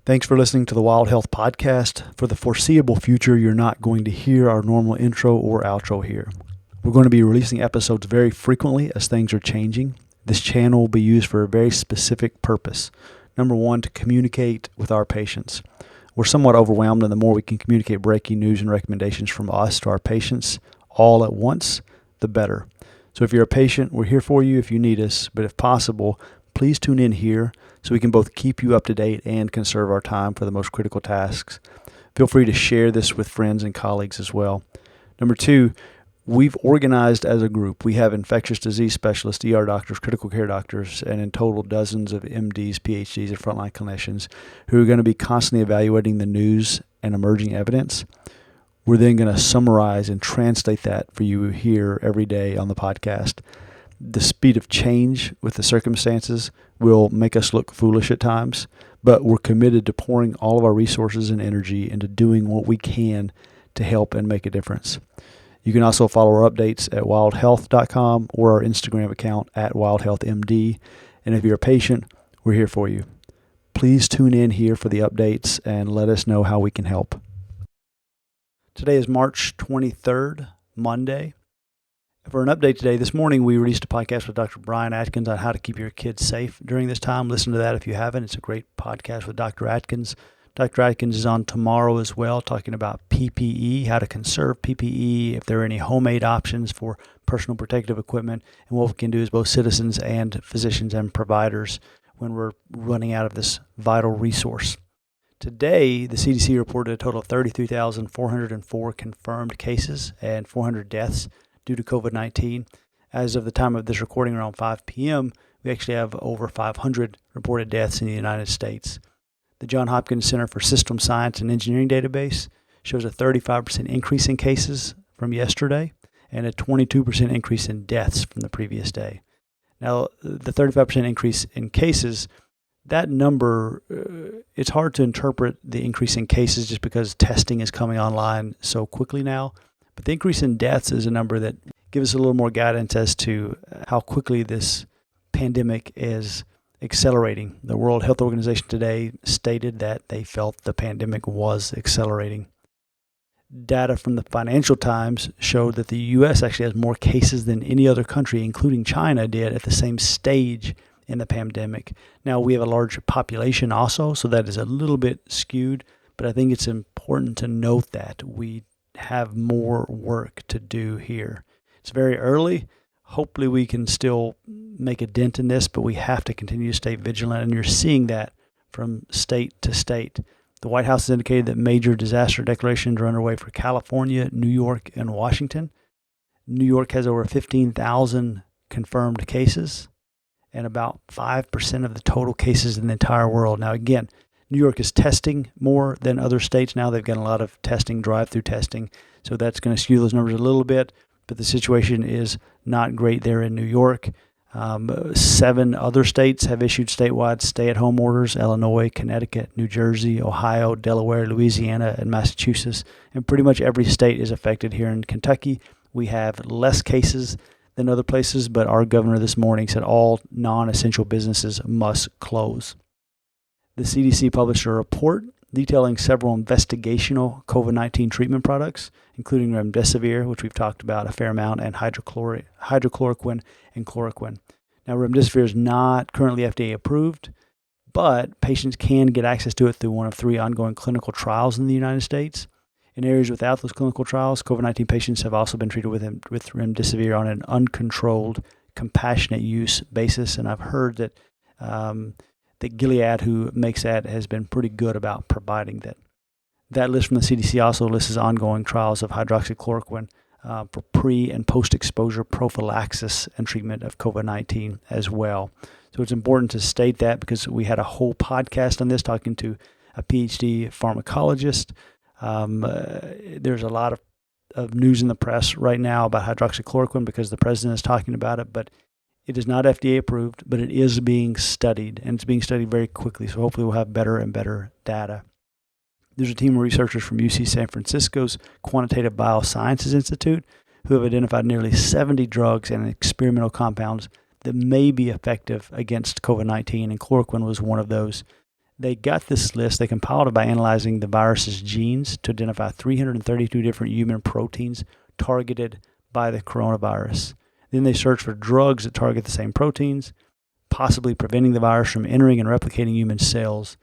Thanks for listening to the Wild Health Podcast. For the foreseeable future, you're not going to hear our normal intro or outro here. We're going to be releasing episodes very frequently as things are changing. This channel will be used for a very specific purpose. Number one, to communicate with our patients. We're somewhat overwhelmed, and the more we can communicate breaking news and recommendations from us to our patients all at once, the better. So if you're a patient, we're here for you if you need us, but if possible, please tune in here so we can both keep you up to date and conserve our time for the most critical tasks. Feel free to share this with friends and colleagues as well. Number two, we've organized as a group. We have infectious disease specialists, ER doctors, critical care doctors, and in total dozens of MDs, PhDs, and frontline clinicians who are going to be constantly evaluating the news and emerging evidence. We're then going to summarize and translate that for you here every day on the podcast. The speed of change with the circumstances will make us look foolish at times, but we're committed to pouring all of our resources and energy into doing what we can to help and make a difference. You can also follow our updates at wildhealth.com or our Instagram account at wildhealthmd. And if you're a patient, we're here for you. Please tune in here for the updates and let us know how we can help. Today is March 23rd, Monday. For an update today, this morning we released a podcast with Dr. Brian Atkins on how to keep your kids safe during this time. Listen to that if you haven't. It's a great podcast with Dr. Atkins. Dr. Atkins is on tomorrow as well, talking about PPE, how to conserve PPE, if there are any homemade options for personal protective equipment, and what we can do as both citizens and physicians and providers when we're running out of this vital resource. Today, the CDC reported a total of 33,404 confirmed cases and 400 deaths due to COVID-19. As of the time of this recording, around 5 p.m., we actually have over 500 reported deaths in the United States. The Johns Hopkins Center for System Science and Engineering database shows a 35% increase in cases from yesterday and a 22% increase in deaths from the previous day. Now, the 35% increase in cases, that number, it's hard to interpret the increase in cases just because testing is coming online so quickly now. But the increase in deaths is a number that gives us a little more guidance as to how quickly this pandemic is accelerating. The World Health Organization today stated that they felt the pandemic was accelerating. Data from the Financial Times showed that the U.S. actually has more cases than any other country, including China, did at the same stage in the pandemic. Now, we have a large population also, so that is a little bit skewed, but I think it's important to note that we have more work to do here. It's very early. Hopefully we can still make a dent in this, but we have to continue to stay vigilant, and you're seeing that from state to state. The White House has indicated that major disaster declarations are underway for California, New York, and Washington. New York has over 15,000 confirmed cases and about 5% of the total cases in the entire world. Now, again, New York is testing more than other states now. They've got a lot of testing, drive-through testing, so that's going to skew those numbers a little bit, but the situation is not great there in New York. 7 other states have issued statewide stay-at-home orders: Illinois, Connecticut, New Jersey, Ohio, Delaware, Louisiana, and Massachusetts. And pretty much every state is affected. Here in Kentucky, we have less cases than other places, but our governor this morning said all non-essential businesses must close. The CDC published a report detailing several investigational COVID-19 treatment products, including remdesivir, which we've talked about a fair amount, and hydrochloroquine and chloroquine. Now, remdesivir is not currently FDA approved, but patients can get access to it through one of 3 ongoing clinical trials in the United States. In areas without those clinical trials, COVID-19 patients have also been treated with remdesivir on an uncontrolled, compassionate use basis, and I've heard that that Gilead, who makes that, has been pretty good about providing that. That list from the CDC also lists ongoing trials of hydroxychloroquine for pre- and post-exposure prophylaxis and treatment of COVID-19 as well. So it's important to state that because we had a whole podcast on this talking to a PhD pharmacologist. There's a lot of news in the press right now about hydroxychloroquine because the president is talking about it, but it is not FDA approved, but it is being studied, and it's being studied very quickly, so hopefully we'll have better and better data. There's a team of researchers from UC San Francisco's Quantitative Biosciences Institute who have identified nearly 70 drugs and experimental compounds that may be effective against COVID-19, and chloroquine was one of those. They got this list. They compiled it by analyzing the virus's genes to identify 332 different human proteins targeted by the coronavirus. Then they searched for drugs that target the same proteins, possibly preventing the virus from entering and replicating human cells.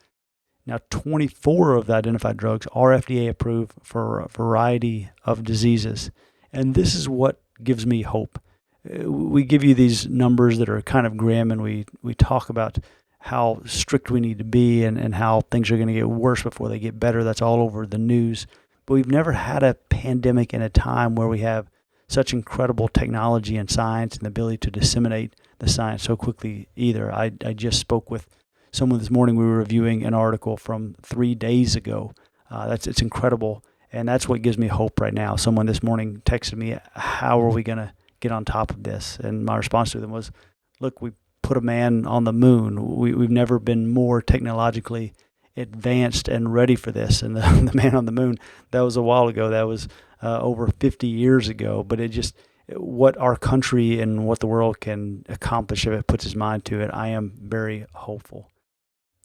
Now, 24 of the identified drugs are FDA approved for a variety of diseases. And this is what gives me hope. We give you these numbers that are kind of grim, and we talk about how strict we need to be and how things are going to get worse before they get better. That's all over the news. But we've never had a pandemic in a time where we have such incredible technology and science and the ability to disseminate the science so quickly either. I just spoke with someone this morning. We were reviewing an article from 3 days ago. It's incredible, and that's what gives me hope right now. Someone this morning texted me, how are we going to get on top of this? And my response to them was, look, we put a man on the moon. We've never been more technologically advanced and ready for this. And the man on the moon, that was a while ago. That was over 50 years ago. But it just, what our country and what the world can accomplish if it puts its mind to it, I am very hopeful.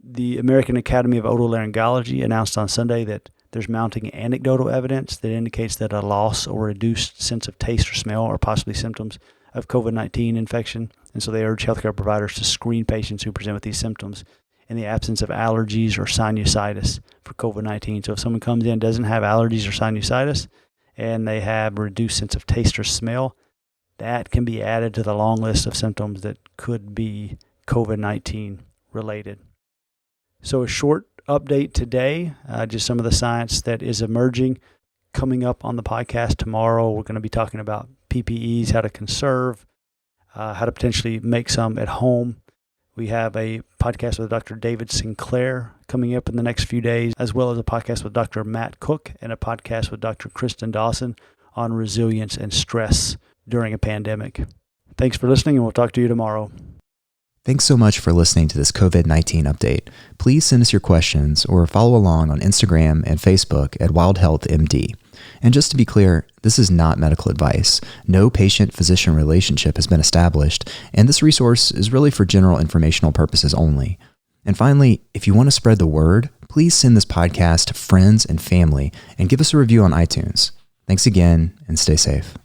The American Academy of Otolaryngology announced on Sunday that there's mounting anecdotal evidence that indicates that a loss or reduced sense of taste or smell are possibly symptoms of COVID-19 infection. And so they urge healthcare providers to screen patients who present with these symptoms in the absence of allergies or sinusitis for COVID-19. So if someone comes in, doesn't have allergies or sinusitis, and they have reduced sense of taste or smell, that can be added to the long list of symptoms that could be COVID-19 related. So a short update today, just some of the science that is emerging. Coming up on the podcast tomorrow, we're going to be talking about PPEs, how to conserve, how to potentially make some at home. We have a podcast with Dr. David Sinclair coming up in the next few days, as well as a podcast with Dr. Matt Cook and a podcast with Dr. Kristen Dawson on resilience and stress during a pandemic. Thanks for listening, and we'll talk to you tomorrow. Thanks so much for listening to this COVID-19 update. Please send us your questions or follow along on Instagram and Facebook at Wild Health MD. And just to be clear, this is not medical advice. No patient-physician relationship has been established, and this resource is really for general informational purposes only. And finally, if you want to spread the word, please send this podcast to friends and family and give us a review on iTunes. Thanks again, and stay safe.